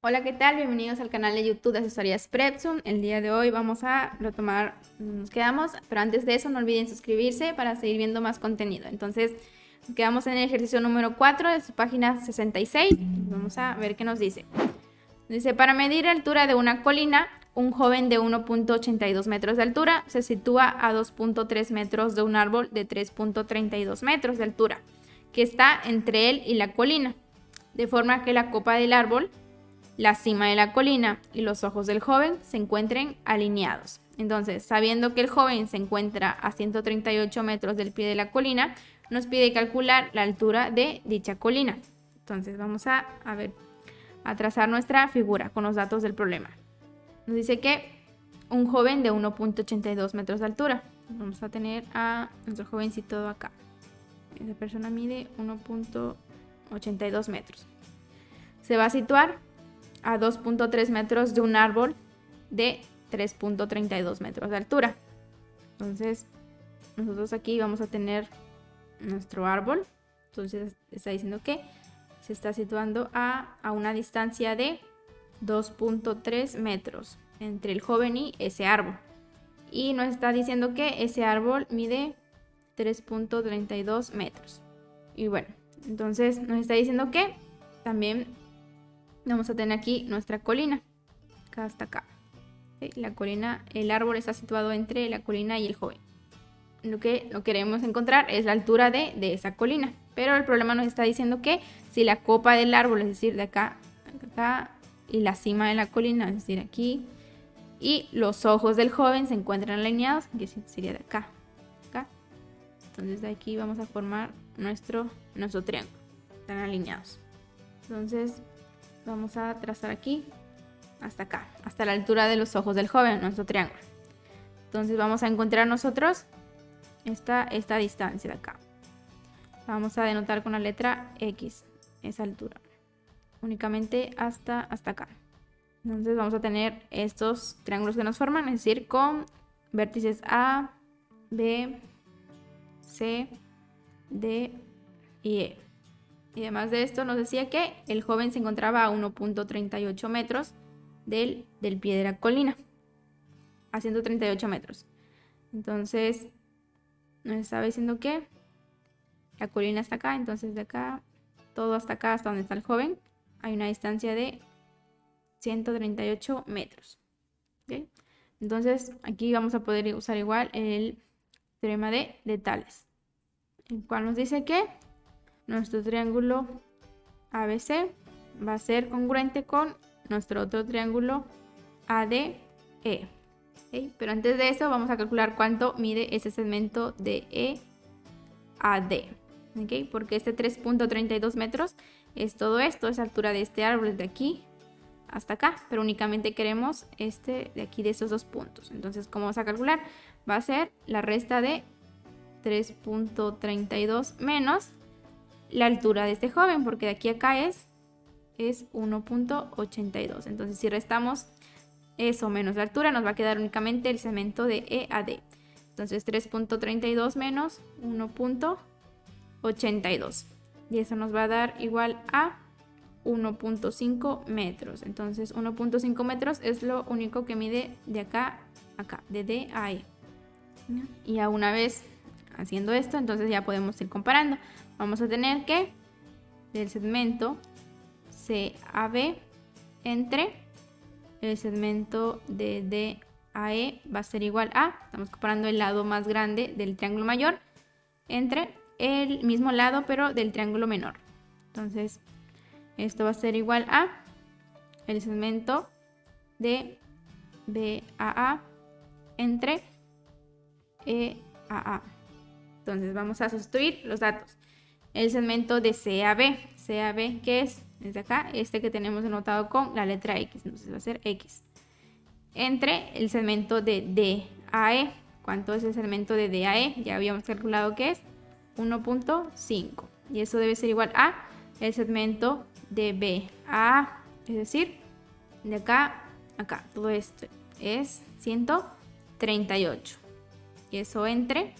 Hola, ¿qué tal? Bienvenidos al canal de YouTube de Asesorías Prepsum. El día de hoy vamos a retomar, nos quedamos, pero antes de eso no olviden suscribirse para seguir viendo más contenido. Entonces, nos quedamos en el ejercicio número 4 de su página 66. Vamos a ver qué nos dice. Dice, para medir la altura de una colina, un joven de 1.82 metros de altura se sitúa a 2.3 metros de un árbol de 3.32 metros de altura, que está entre él y la colina, de forma que la copa del árbol, la cima de la colina y los ojos del joven se encuentren alineados. Entonces, sabiendo que el joven se encuentra a 138 metros del pie de la colina, nos pide calcular la altura de dicha colina. Entonces, vamos a trazar nuestra figura con los datos del problema. Nos dice que un joven de 1.82 metros de altura. Vamos a tener a nuestro jovencito acá. Esa persona mide 1.82 metros. Se va a situar a 2.3 metros de un árbol de 3.32 metros de altura. Entonces, nosotros aquí vamos a tener nuestro árbol. Entonces, está diciendo que se está situando a una distancia de 2.3 metros entre el joven y ese árbol. Y nos está diciendo que ese árbol mide 3.32 metros. Y bueno, entonces nos está diciendo que también vamos a tener aquí nuestra colina, acá hasta acá. ¿Sí? La colina, el árbol está situado entre la colina y el joven. Lo que queremos encontrar es la altura de esa colina. Pero el problema nos está diciendo que si la copa del árbol, es decir, de acá, acá, y la cima de la colina, es decir, aquí, y los ojos del joven se encuentran alineados, que sería de acá, acá. Entonces de aquí vamos a formar nuestro triángulo. Están alineados. Entonces vamos a trazar aquí hasta acá, hasta la altura de los ojos del joven, nuestro triángulo. Entonces vamos a encontrar nosotros esta distancia de acá. Vamos a denotar con la letra X esa altura, únicamente hasta acá. Entonces vamos a tener estos triángulos que nos forman, es decir, con vértices A, B, C, D y E. Y además de esto nos decía que el joven se encontraba a 1.38 metros del pie de la colina, a 138 metros. Entonces nos estaba diciendo que la colina está acá, entonces de acá, todo hasta acá, hasta donde está el joven, hay una distancia de 138 metros. ¿Okay? Entonces aquí vamos a poder usar igual el teorema de Tales, el cual nos dice que nuestro triángulo ABC va a ser congruente con nuestro otro triángulo ADE. ¿Okay? Pero antes de eso vamos a calcular cuánto mide ese segmento de E a D. ¿Okay? Porque este 3.32 metros es todo esto, es la altura de este árbol desde aquí hasta acá, pero únicamente queremos este de aquí, de esos dos puntos. Entonces, ¿cómo vamos a calcular? Va a ser la resta de 3.32 menos la altura de este joven, porque de aquí a acá es 1.82. Entonces, si restamos eso menos la altura, nos va a quedar únicamente el segmento de E a D. Entonces, 3.32 menos 1.82. Y eso nos va a dar igual a 1.5 metros. Entonces, 1.5 metros es lo único que mide de acá a acá, de D a E. Y a una vez haciendo esto, entonces ya podemos ir comparando. Vamos a tener que el segmento CAB entre el segmento de DAE va a ser igual a, estamos comparando el lado más grande del triángulo mayor entre el mismo lado pero del triángulo menor. Entonces esto va a ser igual a el segmento de BAA entre EAA. Entonces vamos a sustituir los datos. El segmento de CAB, ¿qué es? Desde acá, este que tenemos anotado con la letra X, entonces va a ser X. Entre el segmento de DAE, ¿cuánto es el segmento de DAE? Ya habíamos calculado que es 1.5. Y eso debe ser igual a el segmento de BA, es decir, de acá a acá. Todo esto es 138. Y eso entre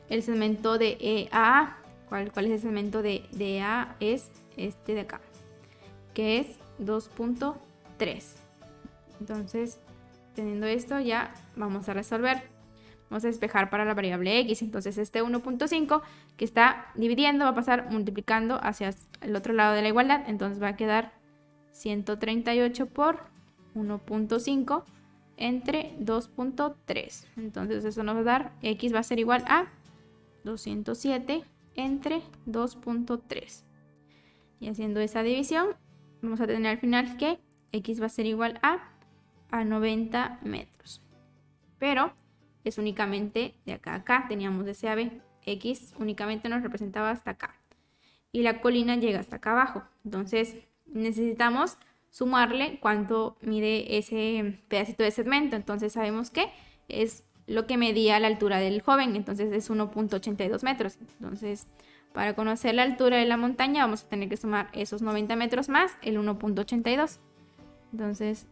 el segmento de EA. ¿Cuál es el segmento de EA? Es este de acá, que es 2.3 3. Entonces, teniendo esto, ya vamos a resolver. Vamos a despejar para la variable x. Entonces, este 1.5 que está dividiendo va a pasar multiplicando hacia el otro lado de la igualdad. Entonces, va a quedar 138 por 1.5 entre 2.3. Entonces, eso nos va a dar, x va a ser igual a 207 entre 2.3. Y haciendo esa división, vamos a tener al final que x va a ser igual a 90 metros. Pero es únicamente de acá a acá. Teníamos de C a B. X únicamente nos representaba hasta acá. Y la colina llega hasta acá abajo. Entonces necesitamos sumarle cuánto mide ese pedacito de segmento. Entonces sabemos que es lo que medía la altura del joven. Entonces es 1.82 metros. Entonces, para conocer la altura de la montaña vamos a tener que sumar esos 90 metros más el 1.82. Entonces,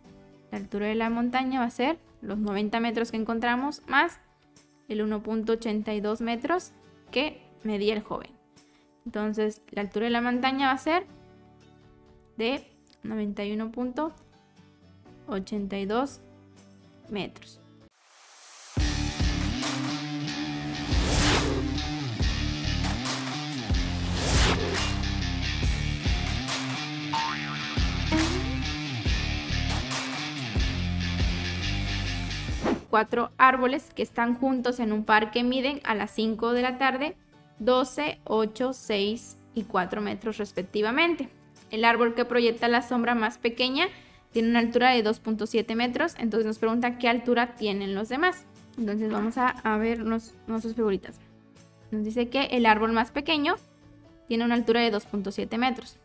la altura de la montaña va a ser los 90 metros que encontramos más el 1.82 metros que medía el joven. Entonces, la altura de la montaña va a ser de 91.82 metros. Cuatro árboles que están juntos en un parque miden a las 5 de la tarde 12, 8, 6 y 4 metros respectivamente. El árbol que proyecta la sombra más pequeña tiene una altura de 2.7 metros. Entonces nos pregunta qué altura tienen los demás. Entonces vamos a ver nuestras figuritas. Nos dice que el árbol más pequeño tiene una altura de 2.7 metros.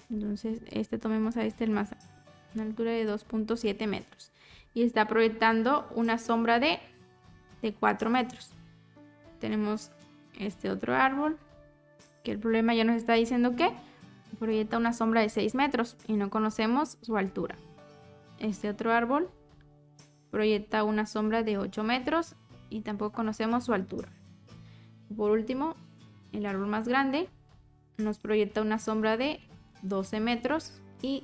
Entonces tomemos a una altura de 2.7 metros. Y está proyectando una sombra de 4 metros. Tenemos este otro árbol, que el problema ya nos está diciendo que proyecta una sombra de 6 metros y no conocemos su altura. Este otro árbol proyecta una sombra de 8 metros y tampoco conocemos su altura. Por último, el árbol más grande nos proyecta una sombra de 12 metros y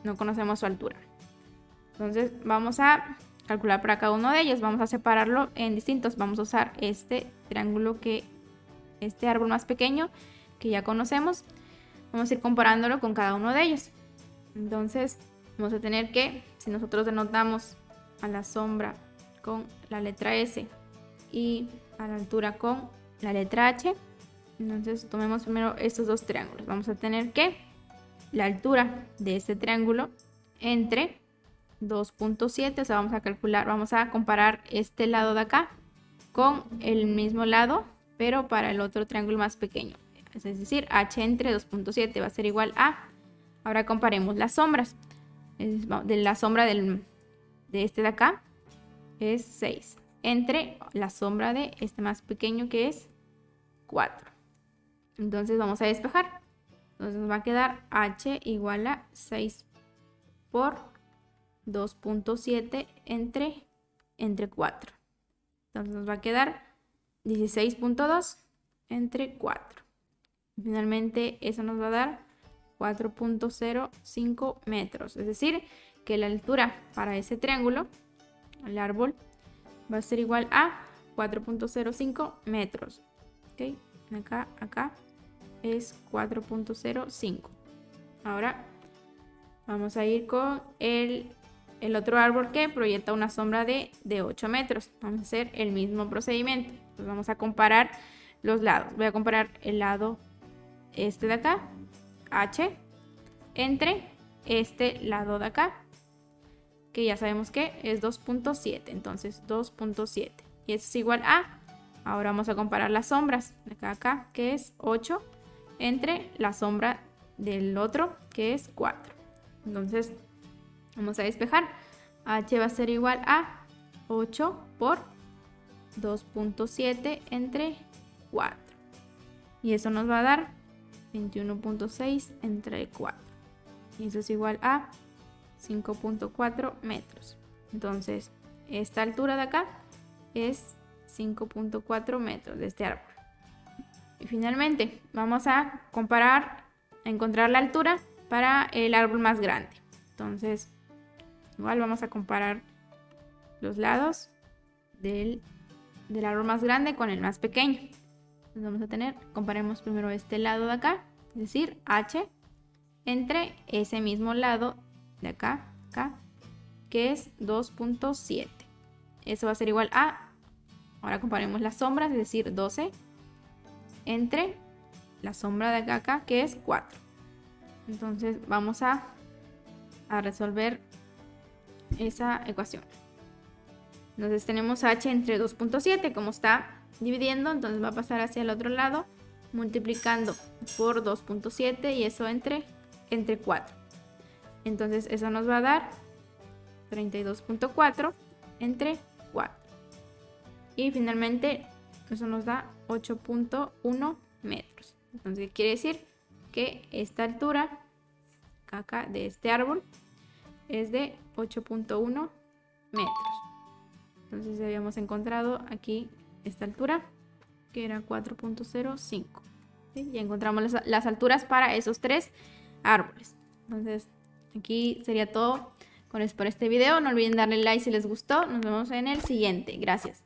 no conocemos su altura. Entonces vamos a calcular para cada uno de ellos. Vamos a separarlo en distintos. Vamos a usar este triángulo este árbol más pequeño que ya conocemos. Vamos a ir comparándolo con cada uno de ellos. Entonces vamos a tener que, si nosotros denotamos a la sombra con la letra S y a la altura con la letra H, entonces tomemos primero estos dos triángulos. Vamos a tener que la altura de este triángulo entre 2.7, o sea, vamos a comparar este lado de acá con el mismo lado, pero para el otro triángulo más pequeño. Es decir, h entre 2.7 va a ser igual a... Ahora comparemos las sombras. De la sombra de este de acá es 6. Entre la sombra de este más pequeño que es 4. Entonces vamos a despejar. Entonces nos va a quedar h igual a 6 por 2.7 entre 4. Entonces nos va a quedar 16.2 entre 4. Finalmente eso nos va a dar 4.05 metros. Es decir, que la altura para ese triángulo, el árbol, va a ser igual a 4.05 metros. ¿Ok? Acá es 4.05. Ahora vamos a ir con el otro árbol que proyecta una sombra de 8 metros. Vamos a hacer el mismo procedimiento. Entonces vamos a comparar los lados. Voy a comparar el lado de acá, H, entre este lado de acá, que ya sabemos que es 2.7. Entonces 2.7. Y eso es igual a... Ahora vamos a comparar las sombras. De acá a acá, que es 8, entre la sombra del otro, que es 4. Entonces vamos a despejar. H va a ser igual a 8 por 2.7 entre 4. Y eso nos va a dar 21.6 entre 4. Y eso es igual a 5.4 metros. Entonces, esta altura de acá es 5.4 metros de este árbol. Y finalmente, vamos a comparar, a encontrar la altura para el árbol más grande. Entonces, Igual vamos a comparar los lados del árbol más grande con el más pequeño. Entonces vamos a tener, comparemos primero este lado de acá, es decir, H, entre ese mismo lado de acá, que es 2.7. Eso va a ser igual a, ahora comparemos las sombras, es decir, 12, entre la sombra de acá, que es 4. Entonces vamos a resolver esa ecuación. Entonces tenemos H entre 2.7, como está dividiendo, entonces va a pasar hacia el otro lado, multiplicando por 2.7 y eso entre 4. Entonces eso nos va a dar 32.4 entre 4. Y finalmente eso nos da 8.1 metros. Entonces quiere decir que esta altura acá de este árbol es de 8.1 metros. Entonces habíamos encontrado aquí esta altura, que era 4.05. ¿Sí? Ya encontramos las alturas para esos 3 árboles. Entonces aquí sería todo por este video. No olviden darle like si les gustó. Nos vemos en el siguiente. Gracias.